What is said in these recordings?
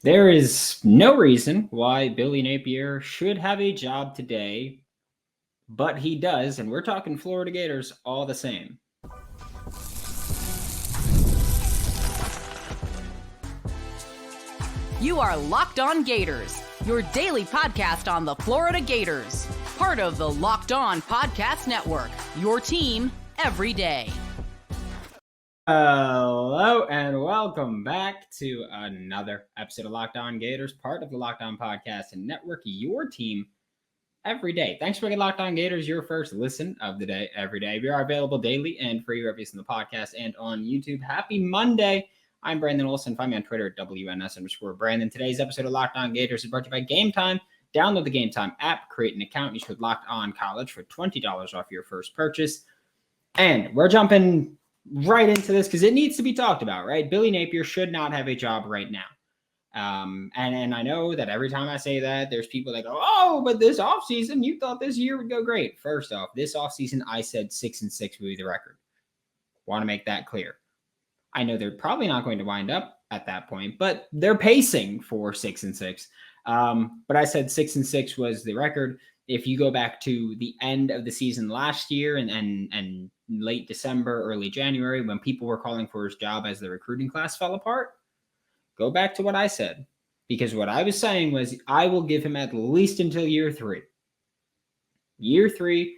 There is no reason why Billy Napier should have a job today, but he does, and we're talking Florida Gators all the same. You are Locked On Gators, your daily podcast on the Florida Gators, part of the Locked On Podcast Network, your team every day. Hello and welcome back to another episode of Locked On Gators, part of the Locked On Podcast Network, your team every day. Thanks for making Locked On Gators your first listen of the day every day. We are available daily and free wherever you listen to the podcast and on YouTube. Happy Monday. I'm Brandon Olsen. Find me on Twitter at WNS_Brandon. Today's episode of Locked On Gators is brought to you by Game Time. Download the Game Time app, create an account, use code Locked On College for $20 off your first purchase. And we're jumping right into this because it needs to be talked about, right? Billy Napier should not have a job right now. And I know that every time I say that, there's people that go, oh, but this offseason, you thought this year would go great. First off, this offseason, I said 6-6 would be the record. Want to make that clear. I know they're probably not going to wind up at that point, but they're pacing for 6-6. But I said 6-6 was the record. If you go back to the end of the season last year and late December, early January, when people were calling for his job as the recruiting class fell apart, go back to what I said. Because what I was saying was I will give him at least until year 3. Year 3, I've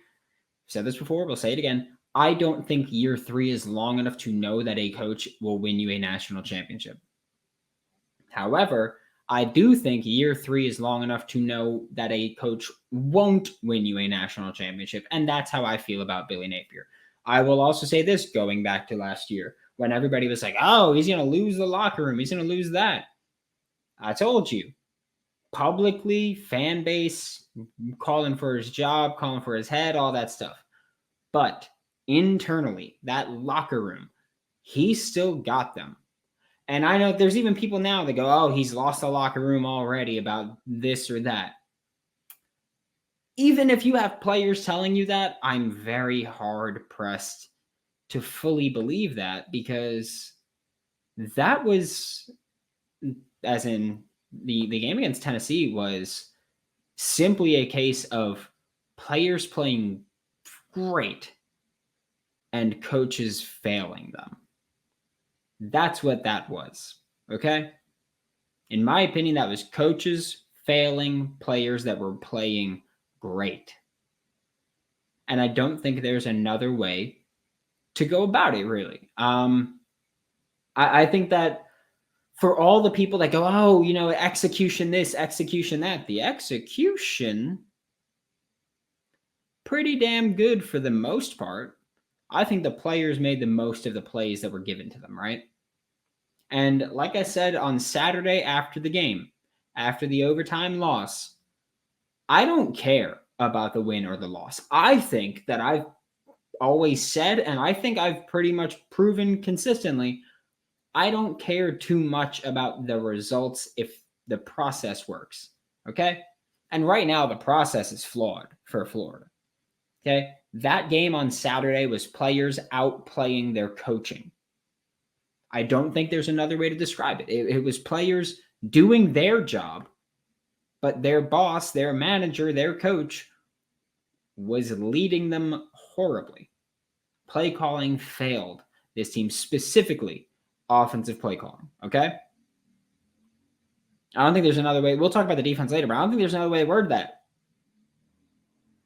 said this before, we'll say it again. I don't think year 3 is long enough to know that a coach will win you a national championship. However, I do think year 3 is long enough to know that a coach won't win you a national championship. And that's how I feel about Billy Napier. I will also say this going back to last year when everybody was like, oh, he's going to lose the locker room. He's going to lose that. I told you, publicly, fan base, calling for his job, calling for his head, all that stuff. But internally, that locker room, he still got them. And I know there's even people now that go, oh, he's lost the locker room already about this or that. Even if you have players telling you that, I'm very hard pressed to fully believe that, because that was, as in the game against Tennessee, was simply a case of players playing great and coaches failing them. That's what that was, okay? In my opinion, that was coaches failing players that were playing great. And I don't think there's another way to go about it, really. I think that for all the people that go, oh, execution this, execution that, the execution, pretty damn good for the most part. I think the players made the most of the plays that were given to them, right? And like I said on Saturday after the game, after the overtime loss, I don't care about the win or the loss. I think that I've always said, and I think I've pretty much proven consistently, I don't care too much about the results if the process works, okay? And right now, the process is flawed for Florida, okay? That game on Saturday was players outplaying their coaching. I don't think there's another way to describe it. It was players doing their job, but their boss, their manager, their coach was leading them horribly. Play calling failed this team, specifically offensive play calling, okay? I don't think there's another way. We'll talk about the defense later, but I don't think there's another way to word that.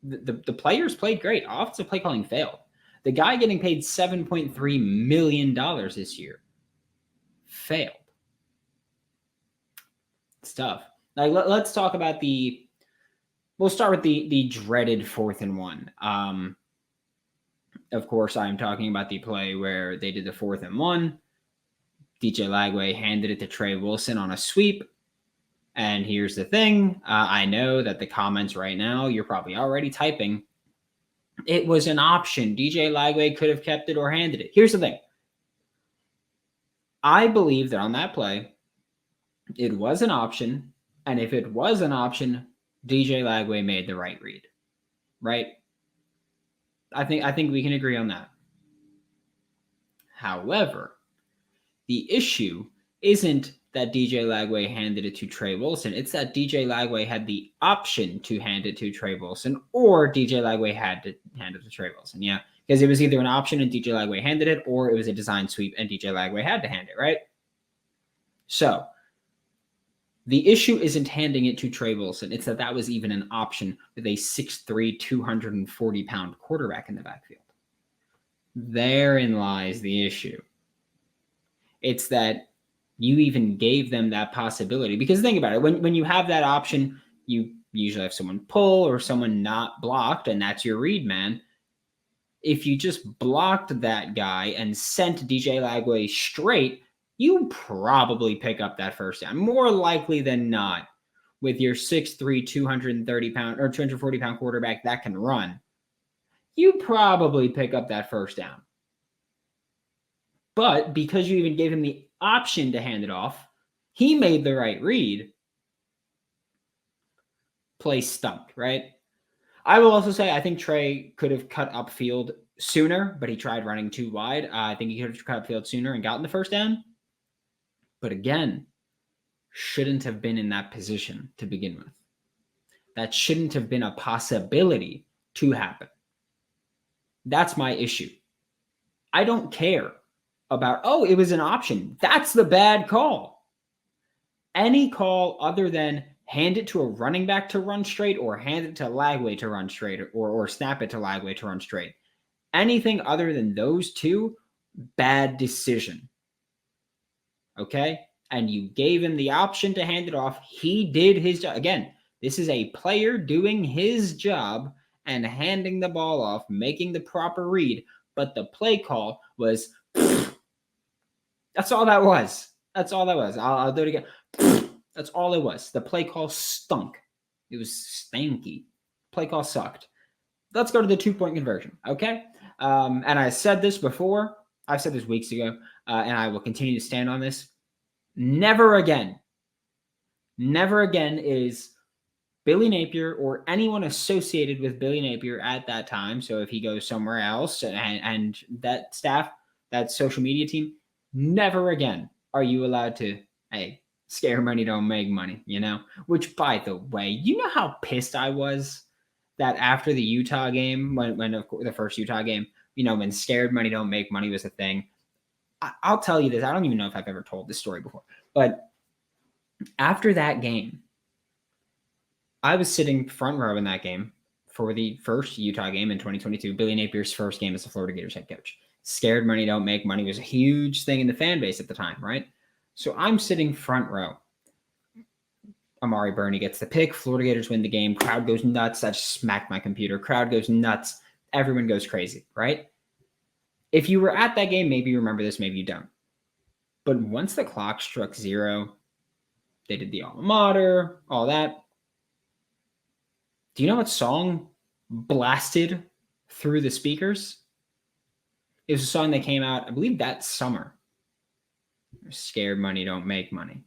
The players played great. Offensive play calling failed. The guy getting paid $7.3 million this year failed. It's tough. Like, let's talk about we'll start with the dreaded 4th and 1. Of course, I'm talking about the play where they did the 4th and 1. DJ Lagway handed it to Trey Wilson on a sweep. And here's the thing. I know that the comments right now, you're probably already typing. It was an option. DJ Lagway could have kept it or handed it. Here's the thing. I believe that on that play, it was an option. And if it was an option, DJ Lagway made the right read. Right? I think we can agree on that. However, the issue isn't that DJ Lagway handed it to Trey Wilson. It's that DJ Lagway had the option to hand it to Trey Wilson, or DJ Lagway had to hand it to Trey Wilson. Yeah, because it was either an option and DJ Lagway handed it, or it was a design sweep and DJ Lagway had to hand it, right? So the issue isn't handing it to Trey Wilson. It's that was even an option with a 6'3", 240-pound quarterback in the backfield. Therein lies the issue. It's that you even gave them that possibility. Because think about it. When you have that option, you usually have someone pull or someone not blocked, and that's your read man. If you just blocked that guy and sent DJ Lagway straight, you probably pick up that first down. More likely than not, with your 6'3", 230-pound or 240-pound quarterback that can run, you probably pick up that first down. But because you even gave him the option to hand it off, he made the right read. Play stunk, right? I will also say I think Trey could have cut upfield sooner, but he tried running too wide. I think he could have cut upfield sooner and gotten the first down. But again, shouldn't have been in that position to begin with. That shouldn't have been a possibility to happen. That's my issue. I don't care about, it was an option. That's the bad call. Any call other than hand it to a running back to run straight or hand it to Lagway to run straight or snap it to Lagway to run straight. Anything other than those two, bad decision. Okay? And you gave him the option to hand it off. He did his job. Again, this is a player doing his job and handing the ball off, making the proper read. But the play call was, that's all that was. That's all that was. I'll do it again. That's all it was. The play call stunk. It was stanky. Play call sucked. Let's go to the 2-point conversion, okay? And I said this before. I've said this weeks ago, and I will continue to stand on this. Never again is Billy Napier or anyone associated with Billy Napier at that time. So if he goes somewhere else and that staff, that social media team, never again are you allowed to, scare money don't make money, Which, by the way, you know how pissed I was that after the Utah game, when of course, the first Utah game, when scared money don't make money was a thing. I'll tell you this. I don't even know if I've ever told this story before. But after that game, I was sitting front row in that game for the first Utah game in 2022, Billy Napier's first game as the Florida Gators head coach. Scared money don't make money was a huge thing in the fan base at the time, right? So I'm sitting front row. Amari Burney gets the pick. Florida Gators win the game. Crowd goes nuts. I just smacked my computer. Crowd goes nuts. Everyone goes crazy, right? If you were at that game, maybe you remember this, maybe you don't. But once the clock struck 0, they did the alma mater, all that. Do you know what song blasted through the speakers? It was a song that came out, I believe, that summer. Scared money don't make money.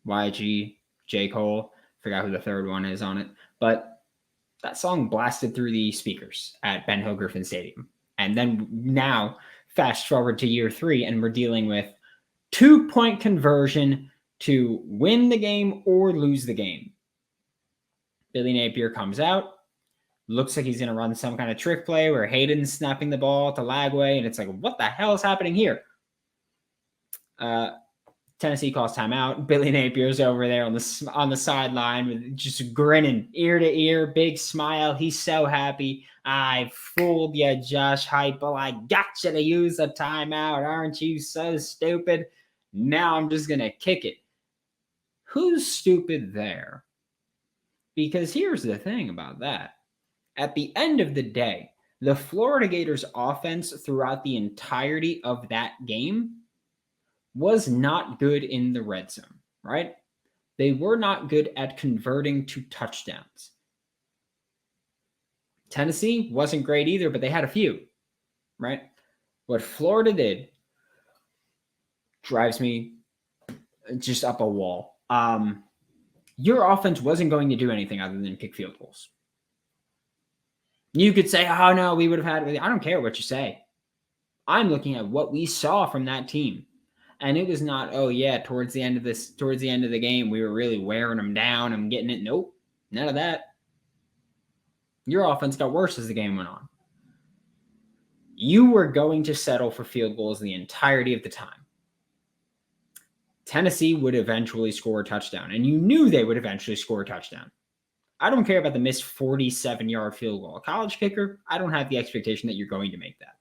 YG, J. Cole, forgot who the third one is on it. But that song blasted through the speakers at Ben Hill Griffin Stadium. And then now, fast forward to year 3, and we're dealing with 2-point conversion to win the game or lose the game. Billy Napier comes out. Looks like he's going to run some kind of trick play where Hayden's snapping the ball to Lagway, and it's like, what the hell is happening here? Tennessee calls timeout. Billy Napier's over there on the sideline with just grinning ear to ear, big smile. He's so happy. I fooled you, Josh Heupel. I got you to use a timeout. Aren't you so stupid? Now I'm just going to kick it. Who's stupid there? Because here's the thing about that. At the end of the day, the Florida Gators offense throughout the entirety of that game was not good in the red zone, right? They were not good at converting to touchdowns. Tennessee wasn't great either, but they had a few, right? What Florida did drives me just up a wall. Your offense wasn't going to do anything other than kick field goals. You could say, oh, no, we would have had it. I don't care what you say. I'm looking at what we saw from that team. And it was not, oh yeah, towards the end of the game, we were really wearing them down and getting it. Nope, none of that. Your offense got worse as the game went on. You were going to settle for field goals the entirety of the time. Tennessee would eventually score a touchdown, and you knew they would eventually score a touchdown. I don't care about the missed 47-yard field goal. A college kicker, I don't have the expectation that you're going to make that.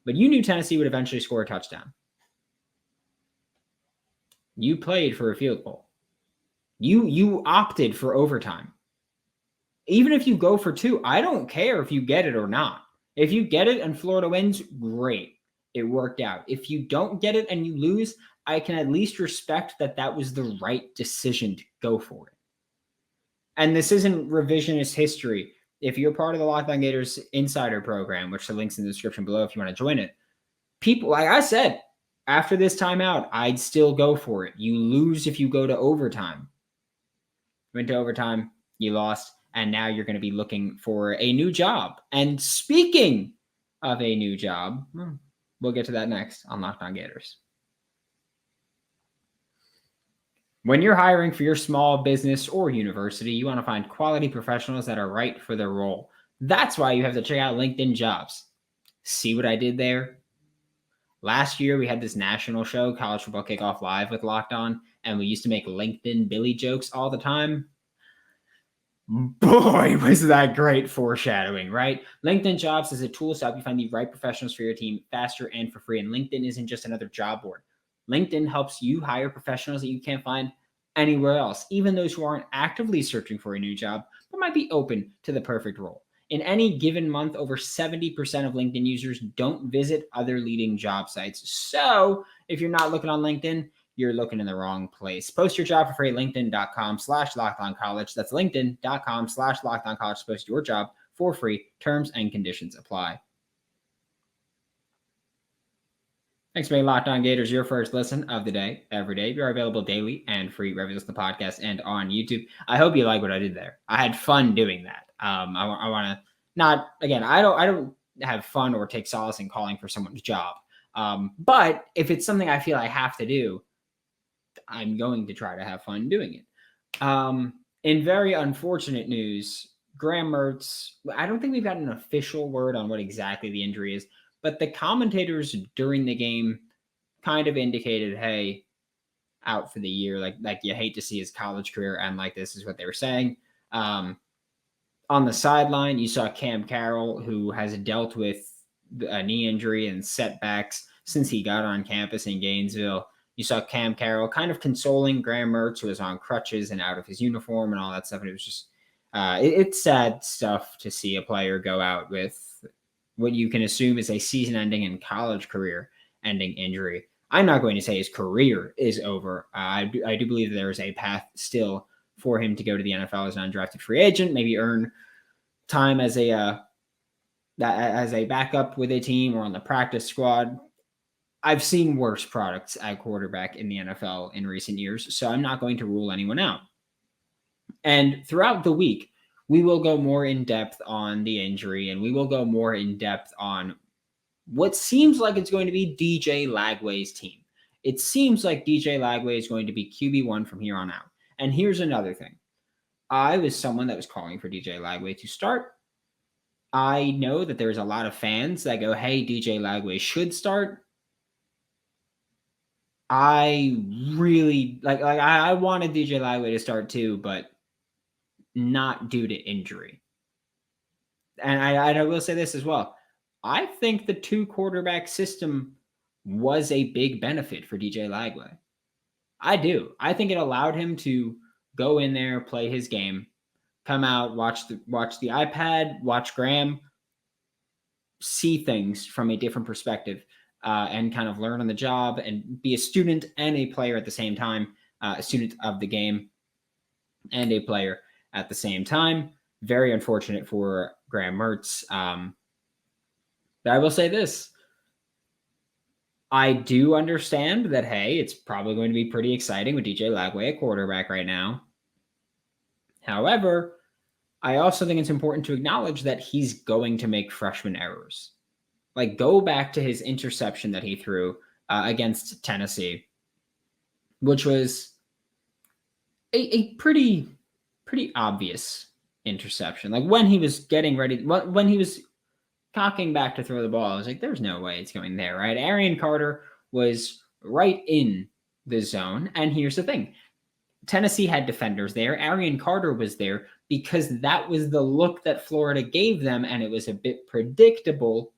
But you knew Tennessee would eventually score a touchdown. You played for a field goal. You opted for overtime. Even if you go for 2, I don't care if you get it or not. If you get it and Florida wins, great. It worked out. If you don't get it and you lose, I can at least respect that was the right decision to go for it. And this isn't revisionist history. If you're part of the Locked On Gators Insider program, which the link's in the description below if you want to join it, people, like I said, after this timeout, I'd still go for it. You lose if you go to overtime. Went to overtime, you lost, and now you're going to be looking for a new job. And speaking of a new job, we'll get to that next on Locked On Gators. When you're hiring for your small business or university, you want to find quality professionals that are right for their role. That's why you have to check out LinkedIn Jobs. See what I did there? Last year, we had this national show, College Football Kickoff Live with Locked On, and we used to make LinkedIn Billy jokes all the time. Boy, was that great foreshadowing, right? LinkedIn Jobs is a tool to help you find the right professionals for your team faster and for free. And LinkedIn isn't just another job board. LinkedIn helps you hire professionals that you can't find anywhere else, even those who aren't actively searching for a new job, but might be open to the perfect role. In any given month, over 70% of LinkedIn users don't visit other leading job sites. So if you're not looking on LinkedIn, you're looking in the wrong place. Post your job for free at linkedin.com/lockedoncollege. That's linkedin.com/lockedoncollege to post your job for free. Terms and conditions apply. Thanks for being Locked On Gators, your first listen of the day, every day. We are available daily and free wherever you listen to the podcast and on YouTube. I hope you like what I did there. I had fun doing that. I want to not, again, I don't have fun or take solace in calling for someone's job. But if it's something I feel I have to do, I'm going to try to have fun doing it. In very unfortunate news, Graham Mertz, I don't think we've got an official word on what exactly the injury is, but the commentators during the game kind of indicated, hey, out for the year. Like you hate to see his college career end like this is what they were saying. On the sideline, you saw Cam Carroll, who has dealt with a knee injury and setbacks since he got on campus in Gainesville. You saw Cam Carroll kind of consoling Graham Mertz, who was on crutches and out of his uniform and all that stuff. And it was just, it's sad stuff to see a player go out with what you can assume is a season-ending and college career-ending injury. I'm not going to say his career is over. I do believe there is a path still for him to go to the NFL as an undrafted free agent, maybe earn time as a backup with a team or on the practice squad. I've seen worse products at quarterback in the NFL in recent years, so I'm not going to rule anyone out. And throughout the week, we will go more in depth on the injury, and we will go more in depth on what seems like it's going to be DJ Lagway's team. It seems like DJ Lagway is going to be QB1 from here on out. And here's another thing. I was someone that was calling for DJ Lagway to start. I know that there's a lot of fans that go, hey, DJ Lagway should start. I really I wanted DJ Lagway to start too, but not due to injury. And I will say this as well. I think the 2-quarterback system was a big benefit for DJ Lagway. I do. I think it allowed him to go in there, play his game, come out, watch the iPad, watch Graham, see things from a different perspective, and kind of learn on the job and be a student and a player at the same time, a student of the game and a player at the same time. Very unfortunate for Graham Mertz. But I will say this. I do understand that, hey, it's probably going to be pretty exciting with DJ Lagway at quarterback right now. However, I also think it's important to acknowledge that he's going to make freshman errors. Like, go back to his interception that he threw against Tennessee, which was a pretty obvious interception. Like when he was getting ready, when he was cocking back to throw the ball, I was like, there's no way it's going there, right? Arian Carter was right in the zone. And here's the thing. Tennessee had defenders there. Arian Carter was there because that was the look that Florida gave them, and it was a bit predictable.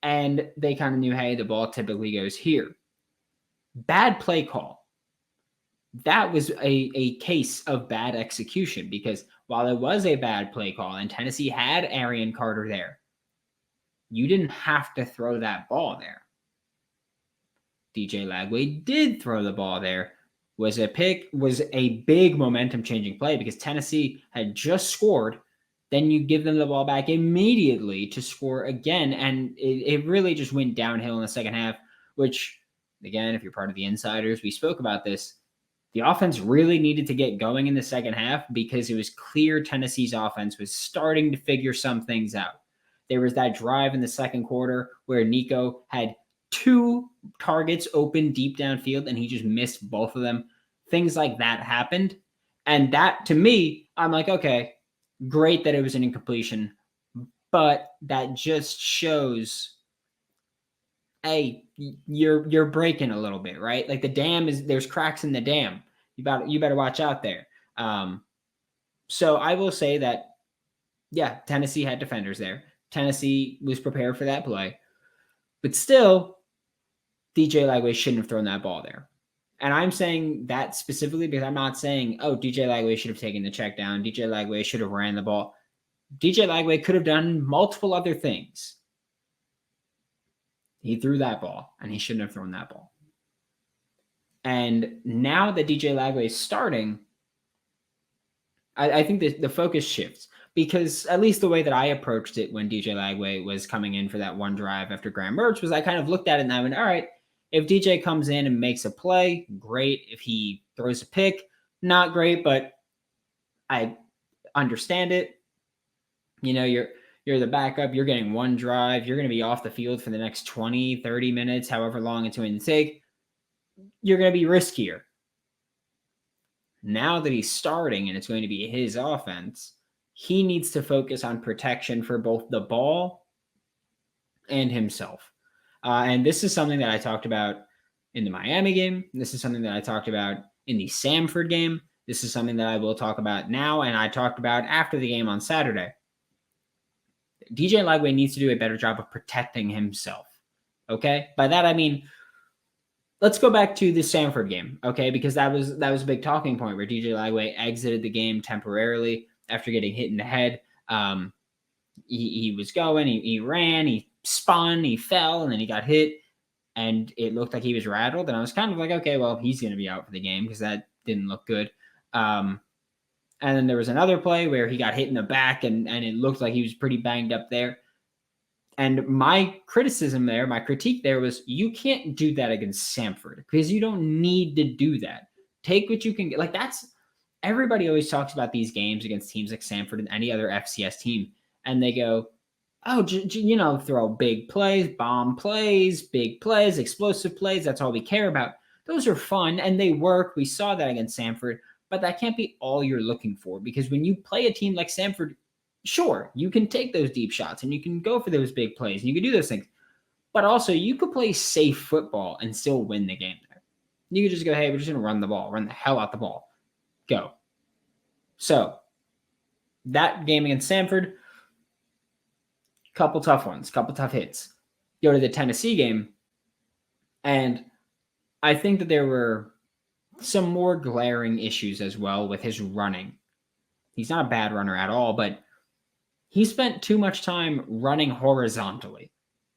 And they kind of knew, hey, the ball typically goes here. Bad play call. That was a case of bad execution, because while it was a bad play call and Tennessee had Arian Carter there, you didn't have to throw that ball there. DJ Lagway did throw the ball there. Was a big momentum changing play because Tennessee had just scored. Then you give them the ball back immediately to score again. And it really just went downhill in the second half, which, again, if you're part of the insiders, we spoke about this. The offense really needed to get going in the second half because it was clear Tennessee's offense was starting to figure some things out. There was that drive in the second quarter where Nico had 2 targets open deep downfield and he just missed both of them. Things like that happened. And that, to me, I'm like, okay, great that it was an incompletion, but that just shows, hey, you're breaking a little bit, right? Like there's cracks in the dam. You better watch out there. So I will say that, yeah, Tennessee had defenders there. Tennessee was prepared for that play, but still, DJ Lagway shouldn't have thrown that ball there. And I'm saying that specifically because I'm not saying, oh, DJ Lagway should have taken the check down. DJ Lagway should have ran the ball. DJ Lagway could have done multiple other things. He threw that ball, and he shouldn't have thrown that ball. And now that DJ Lagway is starting, I think that the focus shifts, because at least the way that I approached it when DJ Lagway was coming in for that one drive after Graham Mertz was I kind of looked at it and I went, all right, if DJ comes in and makes a play, great. If he throws a pick, not great, but I understand it. You know, you're the backup. You're getting one drive. You're going to be off the field for the next 20, 30 minutes, however long it's going to take. You're going to be riskier. Now that he's starting and it's going to be his offense, he needs to focus on protection for both the ball and himself. And this is something that I talked about in the Miami game. This is something that I talked about in the Samford game. This is something that I will talk about now, and I talked about after the game on Saturday. DJ Lagway needs to do a better job of protecting himself. Okay? By that I mean, let's go back to the Samford game, okay? Because that was a big talking point where DJ Lagway exited the game temporarily after getting hit in the head. He was going, he ran, he spun, he fell, and then he got hit, and it looked like he was rattled. And I was kind of like, okay, well, he's going to be out for the game because that didn't look good. And then there was another play where he got hit in the back, and it looked like he was pretty banged up there. And my criticism there, my critique there was, you can't do that against Samford because you don't need to do that. Take what you can get. Like, everybody always talks about these games against teams like Samford and any other FCS team, and they go, oh, throw big plays, bomb plays, big plays, explosive plays. That's all we care about. Those are fun, and they work. We saw that against Samford, but that can't be all you're looking for, because when you play a team like Samford, sure, you can take those deep shots, and you can go for those big plays, and you can do those things. But also, you could play safe football and still win the game there. You could just go, hey, we're just going to run the ball, run the hell out the ball. Go. So, that game against Samford, couple tough ones, couple tough hits. Go to the Tennessee game, and I think that there were some more glaring issues as well with his running. He's not a bad runner at all, but he spent too much time running horizontally.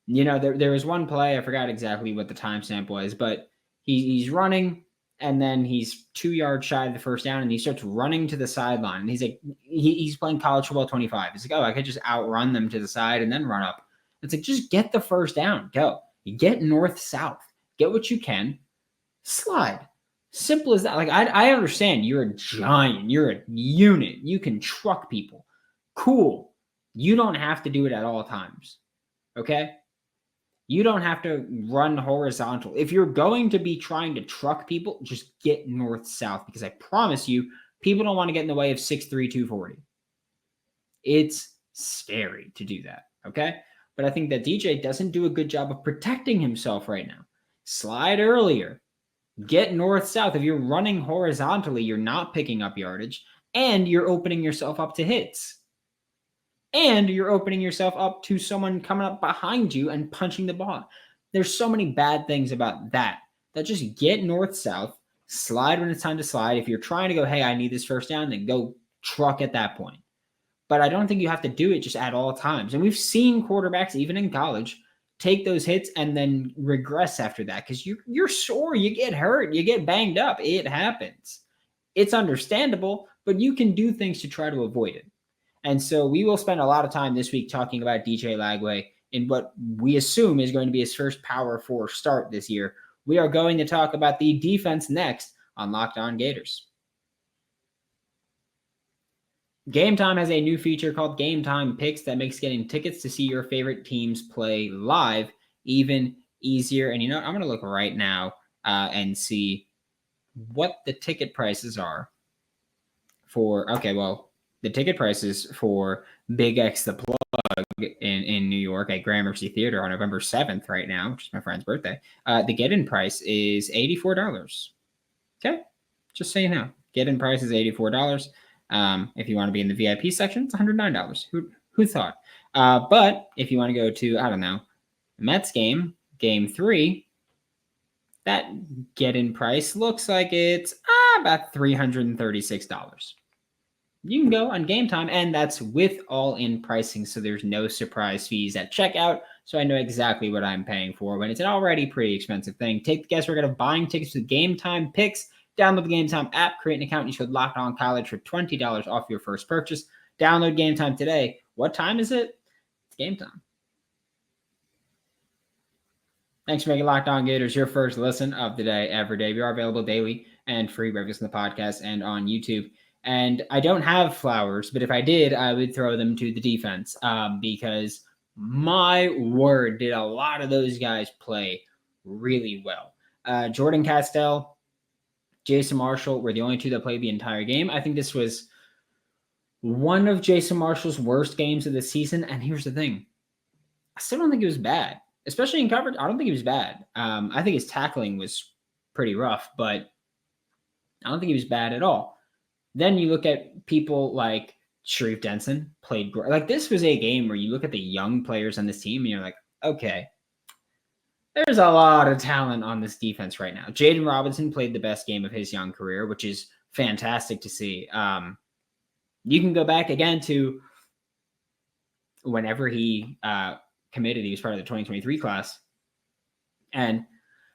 You know, there was one play, I forgot exactly what the timestamp was, but he's running, and then he's 2 yards shy of the first down, and he starts running to the sideline. And he's like, he's playing college football 25. He's like, oh, I could just outrun them to the side and then run up. It's like, just get the first down. Go. You get north-south. Get what you can. Slide. Simple as that. Like, I understand you're a giant. You're a unit. You can truck people. Cool. You don't have to do it at all times. Okay? You don't have to run horizontal. If you're going to be trying to truck people, just get north-south, because I promise you, people don't want to get in the way of 6'3", 240. It's scary to do that, okay? But I think that DJ doesn't do a good job of protecting himself right now. Slide earlier. Get north-south. If you're running horizontally, you're not picking up yardage, and you're opening yourself up to hits. And you're opening yourself up to someone coming up behind you and punching the ball. There's so many bad things about that just get north-south, slide when it's time to slide. If you're trying to go, hey, I need this first down, then go truck at that point. But I don't think you have to do it just at all times. And we've seen quarterbacks, even in college, take those hits and then regress after that because you're sore, you get hurt, you get banged up. It happens. It's understandable, but you can do things to try to avoid it. And so we will spend a lot of time this week talking about DJ Lagway in what we assume is going to be his first Power 4 start this year. We are going to talk about the defense next on Locked On Gators. Game Time has a new feature called Game Time Picks that makes getting tickets to see your favorite teams play live even easier. And you know, I'm going to look right now and see what the ticket prices are for, the ticket prices for Big X The Plug in New York at Graham Mertz Theater on November 7th right now, which is my friend's birthday. The get-in price is $84. Okay? Just so you know. Get-in price is $84. If you want to be in the VIP section, it's $109. Who thought? But if you want to go to, I don't know, Mets game 3, that get-in price looks like it's about $336. You can go on Game Time, and that's with all-in pricing, so there's no surprise fees at checkout, so I know exactly what I'm paying for when it's an already pretty expensive thing. Take the guesswork out of buying tickets with Game Time Picks. Download the Game Time app, create an account, use code Locked On College for $20 off your first purchase. Download Game Time today. What time is it? It's Game Time. Thanks for making Locked On Gators your first listen of the day every day. We are available daily and free breakfast in the podcast and on YouTube. And I don't have flowers, but if I did, I would throw them to the defense because my word, did a lot of those guys play really well. Jordan Castell, Jason Marshall were the only two that played the entire game. I think this was one of Jason Marshall's worst games of the season. And here's the thing. I still don't think it was bad, especially in coverage. I don't think it was bad. I think his tackling was pretty rough, but I don't think he was bad at all. Then you look at people like Sharif Denson played great. Like this was a game where you look at the young players on this team and you're like, okay, there's a lot of talent on this defense right now. Jaden Robinson played the best game of his young career, which is fantastic to see. You can go back again to whenever he committed. He was part of the 2023 class. And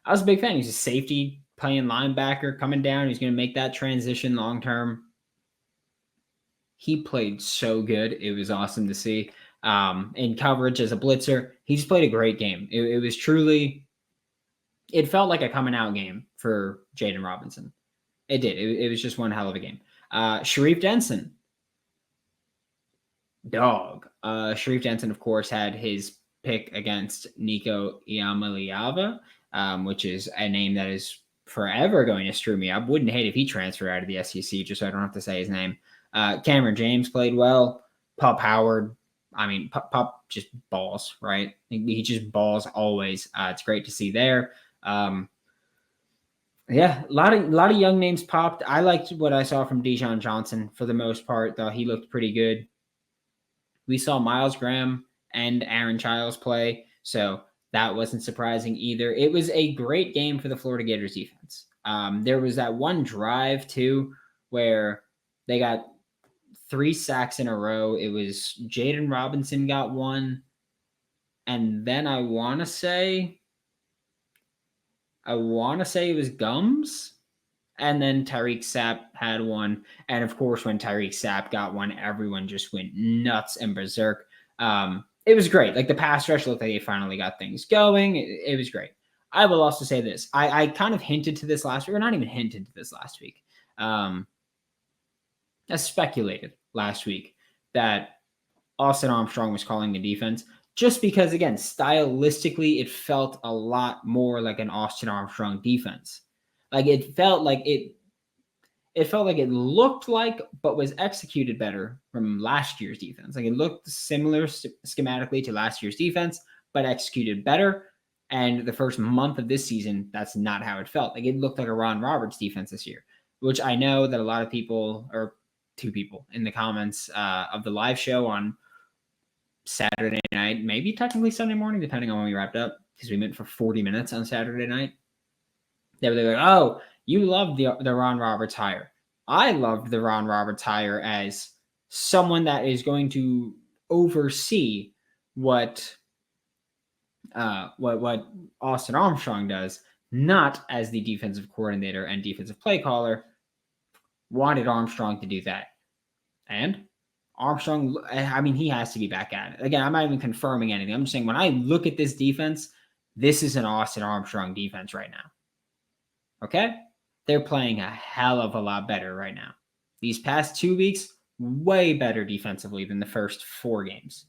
I was a big fan. He's a safety playing linebacker coming down. He's going to make that transition long-term. He played so good. It was awesome to see. In coverage as a blitzer, he just played a great game. It was truly, it felt like a coming out game for Jaden Robinson. It did. It was just one hell of a game. Sharif Denson. Dog. Sharif Denson, of course, had his pick against Nico Iamaleava, which is a name that is forever going to screw me up. Wouldn't hate if he transferred out of the SEC just so I don't have to say his name. Cameron James played well. Pup Howard. I mean, Pup just balls, right? He just balls always. It's great to see there. Yeah, a lot of young names popped. I liked what I saw from Dijon Johnson for the most part, though. He looked pretty good. We saw Miles Graham and Aaron Childs play, so that wasn't surprising either. It was a great game for the Florida Gators defense. There was that one drive, too, where they got 3 sacks in a row. It was Jaden Robinson got one, and then I want to say it was Gums, and then Tyreek Sapp had one. And, of course, when Tyreek Sapp got one, everyone just went nuts and berserk. It was great. Like, the pass rush looked like they finally got things going. It was great. I will also say this. I kind of hinted to this last week, or not even hinted to this last week. I speculated last week that Austin Armstrong was calling the defense. just because, again, stylistically, it felt a lot more like an Austin Armstrong defense. Like it felt like it looked like, but was executed better from last year's defense. Like it looked similar schematically to last year's defense, but executed better. And the first month of this season, that's not how it felt. Like it looked like a Ron Roberts defense this year, which I know that a lot of people, or two people in the comments of the live show on Saturday night, maybe technically Sunday morning, depending on when we wrapped up, because we went for 40 minutes on Saturday night. They were like, oh, you love the Ron Roberts hire. I loved the Ron Roberts hire as someone that is going to oversee what Austin Armstrong does, not as the defensive coordinator and defensive play caller. Wanted Armstrong to do that. And Armstrong, I mean, he has to be back at it. Again, I'm not even confirming anything. I'm just saying when I look at this defense, this is an Austin Armstrong defense right now. Okay? They're playing a hell of a lot better right now. These past 2 weeks, way better defensively than the first 4 games.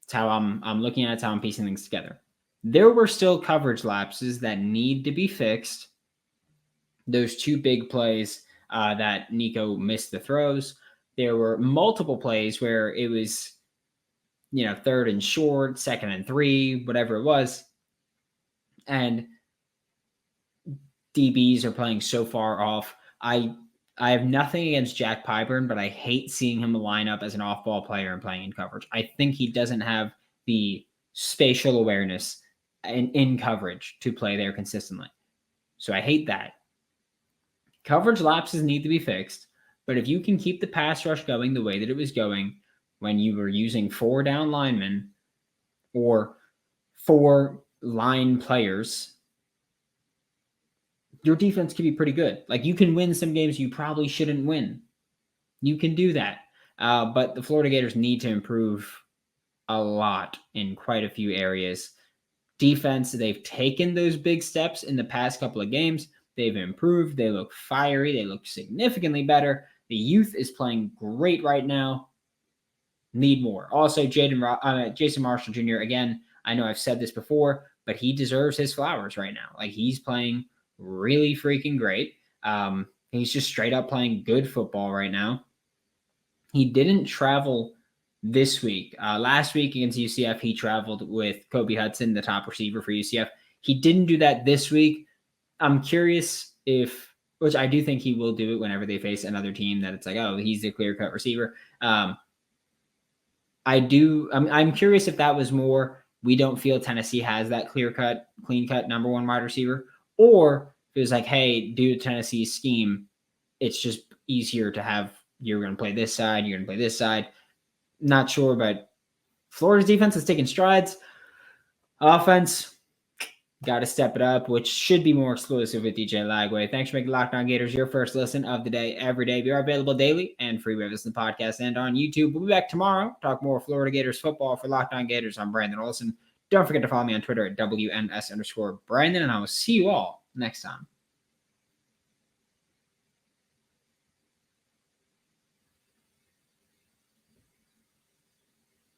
That's how I'm looking at it, how I'm piecing things together. There were still coverage lapses that need to be fixed. Those 2 big plays that Nico missed the throws. There were multiple plays where it was, 3rd and short, 2nd and 3, whatever it was. And DBs are playing so far off. I have nothing against Jack Pyburn, but I hate seeing him line up as an off-ball player and playing in coverage. I think he doesn't have the spatial awareness in coverage to play there consistently. So I hate that. Coverage lapses need to be fixed, but if you can keep the pass rush going the way that it was going when you were using 4 down linemen or 4 line players, your defense can be pretty good. Like you can win some games you probably shouldn't win. You can do that. But the Florida Gators need to improve a lot in quite a few areas. Defense, they've taken those big steps in the past couple of games. They've improved. They look fiery. They look significantly better. The youth is playing great right now. Need more. Also, Jason Marshall Jr., again, I know I've said this before, but he deserves his flowers right now. Like he's playing really freaking great. He's just straight up playing good football right now. He didn't travel this week. Last week against UCF, he traveled with Kobe Hudson, the top receiver for UCF. He didn't do that this week. I'm curious which I do think he will do it whenever they face another team that it's like, oh, he's the clear-cut receiver. I'm curious if that was more, we don't feel Tennessee has that clear-cut, clean-cut number 1 wide receiver, or if it was like, hey, due to Tennessee's scheme, it's just easier to have, you're going to play this side, you're going to play this side. Not sure, but Florida's defense is taking strides. Offense, got to step it up, which should be more exclusive with DJ Lagway. Thanks for making Locked On Gators your first listen of the day every day. We are available daily and free wherever listen to the podcast and on YouTube. We'll be back tomorrow. Talk more Florida Gators football for Locked On Gators. I'm Brandon Olsen. Don't forget to follow me on Twitter at WNS_Brandon, and I will see you all next time.